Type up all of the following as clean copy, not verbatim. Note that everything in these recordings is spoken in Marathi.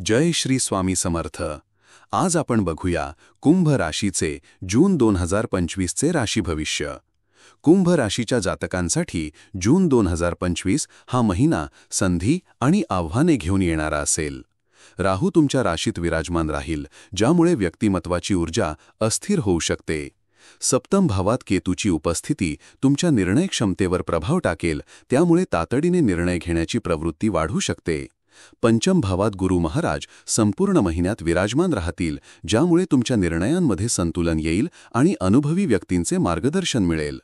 जय श्री स्वामी समर्थ. आज आपण बघूया कुंभ राशीचे जून 2025चे राशी भविष्य. कुंभ राशीच्या जातकांसाठी जून 2025 हा महिना संधी आणि आव्हाने घेऊन येणारा असेल. राहू तुमच्या राशीत विराजमान राहील, ज्यामुळे व्यक्तिमत्वाची ऊर्जा अस्थिर होऊ शकते. सप्तम भावात केतूची उपस्थिती तुमच्या निर्णय क्षमतेवर प्रभाव टाकेल, त्यामुळे तातडीने निर्णय घेण्याची प्रवृत्ती वाढू शकते. पंचम भावात गुरु महाराज संपूर्ण महिन्यात विराजमान राहतील, ज्यामुळे तुमच्या निर्णयांमध्ये संतुलन येईल आणि अनुभवी व्यक्तींचे मार्गदर्शन मिळेल.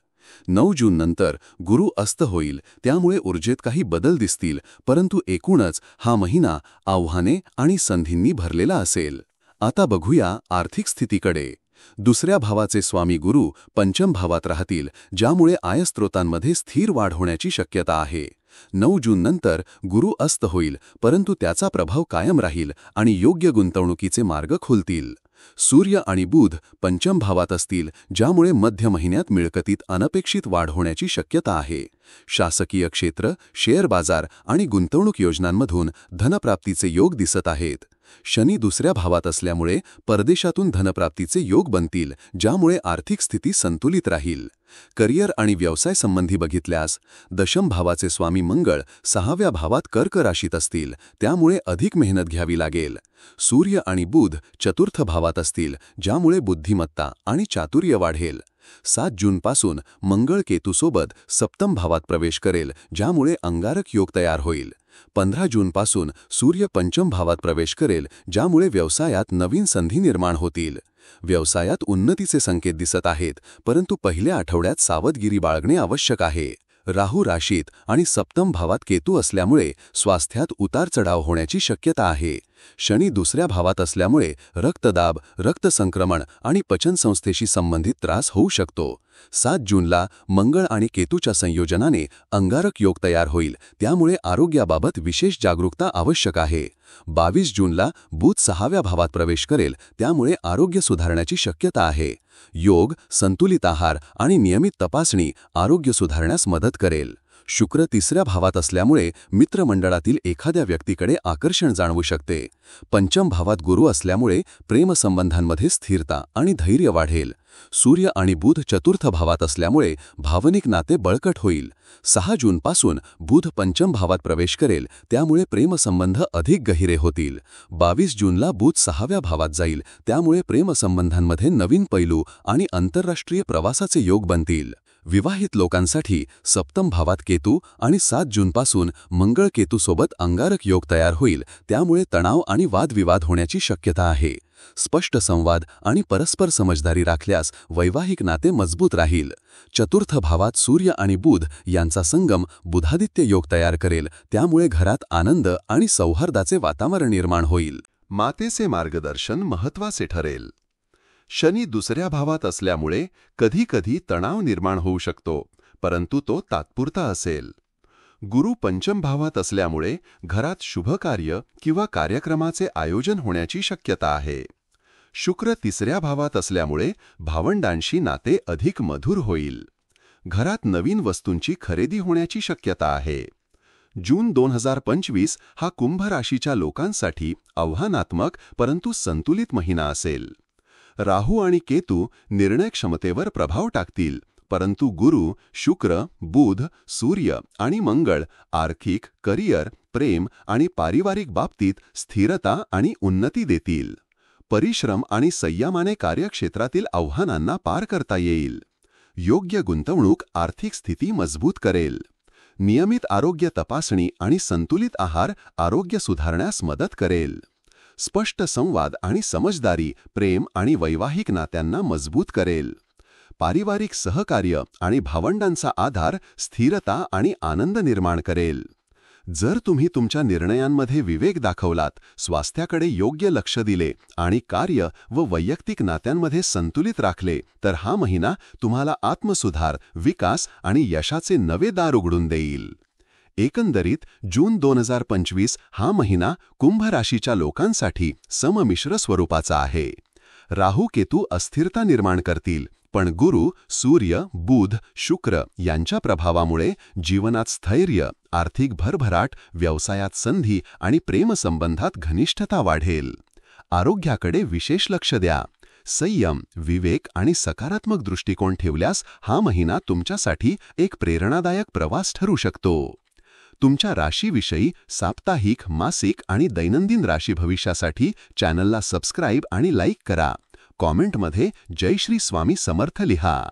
9 जून नंतर गुरु अस्त होईल, त्यामुळे ऊर्जेत काही बदल दिसतील, परंतु एकूणच हा महिना आव्हाने आणि संधींनी भरलेला असेल. आता बघूया आर्थिक स्थितीकडे. दुसऱ्या भावाचे स्वामी गुरु पंचम भावात राहतील, ज्यामुळे आयस्त्रोतांमध्ये स्थिर वाढ होण्याची शक्यता आहे. 9 जून नंतर गुरु अस्त होईल, परंतु त्याचा प्रभाव कायम राहील आणि योग्य गुंतवणुकीचे मार्ग खुलतील. सूर्य आणि बुध पंचम भावात असतील, ज्यामुळे मध्य महिन्यात मिळकतीत अनपेक्षित वाढ होण्याची शक्यता आहे. शासकीय क्षेत्र, शेअर बाजार आणि गुंतवणूक योजनांमधून धनप्राप्तीचे योग दिसत आहेत. शनी दुसऱ्या भावात असल्यामुळे परदेशातून धनप्राप्तीचे योग बनतील, ज्यामुळे आर्थिक स्थिती संतुलित राहील. करिअर आणि व्यवसाय संबंधी बघितल्यास दशम भावाचे स्वामी मंगळ 6व्या भावात कर्क राशीत असतील, त्यामुळे अधिक मेहनत घ्यावी लागेल. सूर्य आणि बुध चतुर्थ भावात असतील, ज्यामुळे बुद्धिमत्ता आणि चातुर्य वाढेल. 7 जूनपासून मंगळ केतूसोबत सप्तम भावात प्रवेश करेल, ज्यामुळे अंगारक योग तयार होईल. 15 जूनपासून सूर्य पंचम भावात प्रवेश करेल, ज्यामुळे व्यवसायात नवीन संधी निर्माण होतील. व्यवसायात उन्नतीचे संकेत दिसत आहेत, परंतु पहिल्या आठवड्यात सावधगिरी बाळगणे आवश्यक आहे. राहू राशीत आणि सप्तम भावात केतू असल्यामुळे स्वास्थ्यात उतार-चढाव होण्याची शक्यता आहे. शनी दुसऱ्या भावात असल्यामुळे रक्तदाब, रक्तसंक्रमण आणि पचनसंस्थेशी संबंधित त्रास होऊ शकतो. 7 जूनला मंगळ आणि केतूच्या संयोजनाने अंगारक योग तयार होईल, त्यामुळे आरोग्याबाबत विशेष जागरूकता आवश्यक आहे. 22 जूनला बुध 6व्या भावात प्रवेश करेल, त्यामुळे आरोग्य सुधारण्याची शक्यता आहे. योग, संतुलित आहार आणि नियमित तपासणी आरोग्य सुधारण्यास मदत करेल. शुक्र तिसऱ्या भावात असल्यामुळे मित्रमंडळातील एखाद्या व्यक्तीकडे आकर्षण जाणवू शकते. पंचम भावात गुरु असल्यामुळे प्रेमसंबंधांमध्ये स्थिरता आणि धैर्य वाढेल. सूर्य आणि बुध चतुर्थ भावात असल्यामुळे भावनिक नाते बळकट होईल. 6 जूनपासून बुध पंचम भावात प्रवेश करेल, त्यामुळे प्रेमसंबंध अधिक गहिरे होतील. 22 जूनला बुध 6व्या भावात जाईल, त्यामुळे प्रेमसंबंधांमध्ये नवीन पैलू आणि आंतरराष्ट्रीय प्रवासाचे योग बनतील. विवाहित लोकांसाठी सप्तम भावात केतू आणि 7 जूनपासून मंगळ केतूसोबत अंगारक योग तयार होईल, त्यामुळे तणाव आणि वादविवाद होण्याची शक्यता आहे. स्पष्ट संवाद आणि परस्पर समजदारी राखल्यास वैवाहिक नाते मजबूत राहील. चतुर्थ भावात सूर्य आणि बुध यांचा संगम बुधादित्य योग तयार करेल, त्यामुळे घरात आनंद आणि सौहार्दाचे वातावरण निर्माण होईल. मातेचे मार्गदर्शन महत्त्वाचे ठरेल. शनी दुसऱ्या भावात असल्यामुळे कधीकधी तणाव निर्माण होऊ शकतो, परंतु तो तात्पुरता असेल. गुरु पंचम भावात असल्यामुळे घरात शुभकार्य किंवा कार्यक्रमाचे आयोजन होण्याची शक्यता आहे. शुक्र तिसऱ्या भावात असल्यामुळे भावंडांशी नाते अधिक मधुर होईल. घरात नवीन वस्तूंची खरेदी होण्याची शक्यता आहे. जून 2025 हा कुंभ राशीच्या लोकांसाठी आव्हानात्मक परंतु संतुलित महिना असेल. राहू आणि केतू निर्णय क्षमतेवर प्रभाव टाकतील, परंतु गुरु, शुक्र, बुध, सूर्य आणि मंगळ आर्थिक, करिअर, प्रेम आणि पारिवारिक बाबतीत स्थिरता आणि उन्नती देतील. परिश्रम आणि संयमाने कार्यक्षेत्रातील आव्हानांना पार करता येईल. योग्य गुंतवणूक आर्थिक स्थिती मजबूत करेल. नियमित आरोग्य तपासणी आणि संतुलित आहार आरोग्य सुधारण्यास मदत करेल. स्पष्ट संवाद आणि समजदारी प्रेम आणि वैवाहिक नात्यांना मजबूत करेल. पारिवारिक सहकार्य आणि भावंडांचा आधार स्थिरता आणि आनंद निर्माण करेल. जर तुम्ही तुमच्या निर्णयांमध्ये विवेक दाखवलात, स्वास्थ्याकडे योग्य लक्ष दिले आणि कार्य व वैयक्तिक नात्यांमध्ये संतुलित राखले, तर हा महिना तुम्हाला आत्मसुधार, विकास आणि यशाचे नवे दार उघडून देईल. एकंदरीत जून 2025 हा महिना कुंभ राशीच्या लोकांसाठी सममिश्र स्वरूपाचा आहे. राहू केतू अस्थिरता निर्माण करतील, पण गुरु, सूर्य, बुध, शुक्र यांच्या प्रभावामुळे जीवनात स्थैर्य, आर्थिक भरभराट, व्यवसायात संधी आणि प्रेमसंबंधात घनिष्ठता वाढेल. आरोग्याकडे विशेष लक्ष द्या. संयम, विवेक आणि सकारात्मक दृष्टिकोन ठेवल्यास हा महिना तुमच्यासाठी एक प्रेरणादायक प्रवास ठरू शकतो. तुमच्या राशीविषयी साप्ताहिक, मासिक आणि दैनंदिन राशी भविष्यासाठी चॅनलला सबस्क्राईब आणि लाईक करा. कॉमेंटमध्ये जय श्री स्वामी समर्थ लिहा.